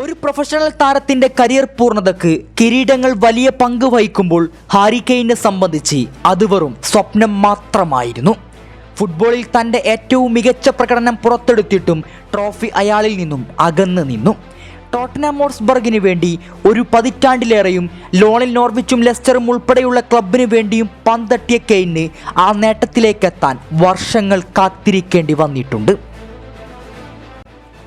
ഒരു പ്രൊഫഷണൽ താരത്തിന്റെ കരിയർ പൂർണ്ണതയ്ക്ക് കിരീടങ്ങൾ വലിയ പങ്ക് വഹിക്കുമ്പോൾ ഹാരി കെയ്നെ സംബന്ധിച്ച് അത് വെറും സ്വപ്നം മാത്രമായിരുന്നു. ഫുട്ബോളിൽ തൻ്റെ ഏറ്റവും മികച്ച പ്രകടനം പുറത്തെടുത്തിട്ടും ട്രോഫി അയാളിൽ നിന്നും അകന്നു നിന്നു. ടോട്ടൻഹാം ഹോട്ട്സ്പറിന് വേണ്ടി ഒരു പതിറ്റാണ്ടിലേറെയും ലോണിൽ നോർവിച്ചും ലെസ്റ്ററും ഉൾപ്പെടെയുള്ള ക്ലബിന് വേണ്ടിയും പന്തട്ടിയ കെയ്ന് ആ നേട്ടത്തിലേക്കെത്താൻ വർഷങ്ങൾ കാത്തിരിക്കേണ്ടി വന്നിട്ടുണ്ട്.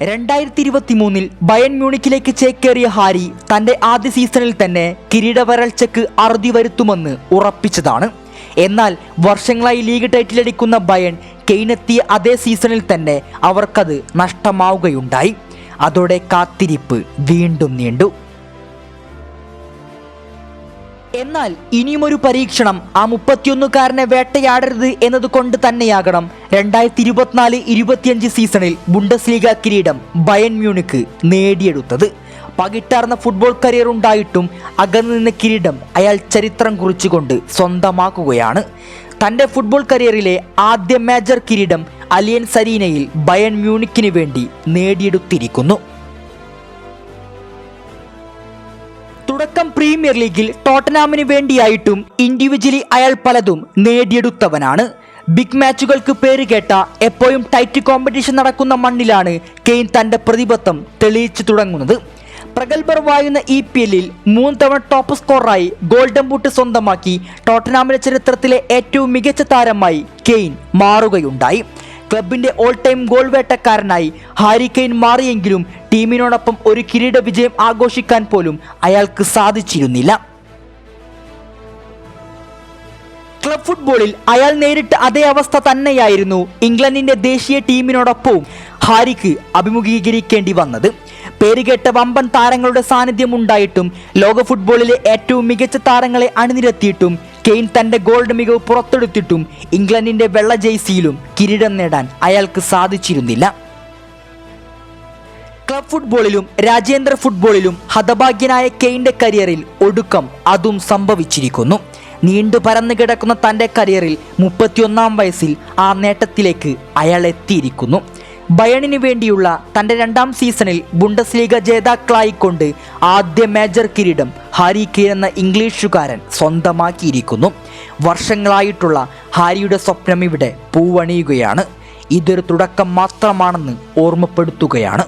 2023 ബയൺ മ്യൂണിക്കിലേക്ക് ചേക്കേറിയ ഹാരി തൻ്റെ ആദ്യ സീസണിൽ തന്നെ കിരീട വരൾച്ചയ്ക്ക് അറുതി വരുത്തുമെന്ന് ഉറപ്പിച്ചതാണ്. എന്നാൽ വർഷങ്ങളായി ലീഗ് ടൈറ്റിലടിക്കുന്ന ബയൺ കെയ്നെത്തിയ അതേ സീസണിൽ തന്നെ അവർക്കത് നഷ്ടമാവുകയുണ്ടായി. അതോടെ കാത്തിരിപ്പ് വീണ്ടും നീണ്ടു. എന്നാൽ ഇനിയുമൊരു പരീക്ഷണം ആ 31കാരനെ വേട്ടയാടരുത് എന്നതുകൊണ്ട് തന്നെയാകണം 2024-25 സീസണിൽ ബുണ്ടസ്ലീഗ കിരീടം ബയൺ മ്യൂണിക്ക് നേടിയെടുത്തത്. പകിട്ടാർന്ന ഫുട്ബോൾ കരിയർ ഉണ്ടായിട്ടും അകന്നു നിന്ന കിരീടം അയാൾ ചരിത്രം കുറിച്ചുകൊണ്ട് സ്വന്തമാക്കുകയാണ്. തൻ്റെ ഫുട്ബോൾ കരിയറിലെ ആദ്യ മേജർ കിരീടം അലിയൻസ് അരീനയിൽ ബയൺ മ്യൂണിക്കിന് വേണ്ടി നേടിയെടുത്തിരിക്കുന്നു. തുടക്കം പ്രീമിയർ ലീഗിൽ ടോട്ടൻഹാമിന് വേണ്ടിയായിട്ടും ഇൻഡിവിജ്വലി അയാൾ പലതും നേടിയെടുത്തവനാണ്. ബിഗ് മാച്ചുകൾക്ക് പേരുകേട്ട എപ്പോഴും ടൈറ്റ് കോമ്പറ്റീഷൻ നടക്കുന്ന മണ്ണിലാണ് കെയ്ൻ തൻ്റെ പ്രതിബദ്ധം തെളിയിച്ചു തുടങ്ങുന്നത്. പ്രഗത്ഭർ വായുന്ന EPL-ൽ 3 തവണ ടോപ്പ് സ്കോററായി ഗോൾഡൻ ബൂട്ട് സ്വന്തമാക്കി ടോട്ടൻഹാമിന്റെ ചരിത്രത്തിലെ ഏറ്റവും മികച്ച താരമായി കെയ്ൻ മാറുകയുണ്ടായി. ക്ലബിന്റെ ഓൾ ടൈം ഗോൾ വേട്ടക്കാരനായി ഹാരി കെയ്ൻ മാറിയെങ്കിലും ടീമിനോടൊപ്പം ഒരു കിരീട വിജയം ആഘോഷിക്കാൻ പോലും അയാൾക്ക് സാധിച്ചിരുന്നില്ല. ക്ലബ് ഫുട്ബോളിൽ അയാൾ നേരിട്ട അതേ അവസ്ഥ തന്നെയായിരുന്നു ഇംഗ്ലണ്ടിന്റെ ദേശീയ ടീമിനോടൊപ്പവും ഹാരിക്ക് അഭിമുഖീകരിക്കേണ്ടി വന്നത്. പേരുകേട്ട വമ്പൻ താരങ്ങളുടെ സാന്നിധ്യം ഉണ്ടായിട്ടും ലോക ഫുട്ബോളിലെ ഏറ്റവും മികച്ച താരങ്ങളെ അണിനിരത്തിയിട്ടും കെയ്ൻ തൻ്റെ ഗോൾഡ് മികവ് പുറത്തെടുത്തിട്ടും ഇംഗ്ലണ്ടിന്റെ വെള്ള ജേഴ്സിയിലും കിരീടം നേടാൻ അയാൾക്ക് സാധിച്ചിരുന്നില്ല. ക്ലബ് ഫുട്ബോളിലും രാജ്യാന്തര ഫുട്ബോളിലും ഹതഭാഗ്യനായ കെയ്ൻ്റെ കരിയറിൽ ഒടുക്കം അതും സംഭവിച്ചിരിക്കുന്നു. നീണ്ടു പരന്നു കിടക്കുന്ന തൻ്റെ കരിയറിൽ 31-ാം വയസ്സിൽ ആ നേട്ടത്തിലേക്ക് അയാൾ എത്തിയിരിക്കുന്നു. ബയണിന് വേണ്ടിയുള്ള തൻ്റെ 2ാം സീസണിൽ ബുണ്ടസ്ലീഗ ജേതാക്കളായിക്കൊണ്ട് ആദ്യ മേജർ കിരീടം ഹാരി കെയ്ൻ എന്ന ഇംഗ്ലീഷുകാരൻ സ്വന്തമാക്കിയിരിക്കുന്നു. വർഷങ്ങളായിട്ടുള്ള ഹാരിയുടെ സ്വപ്നം ഇവിടെ പൂവണിയുകയാണ്. ഇതൊരു തുടക്കം മാത്രമാണെന്ന് ഓർമ്മപ്പെടുത്തുകയാണ്.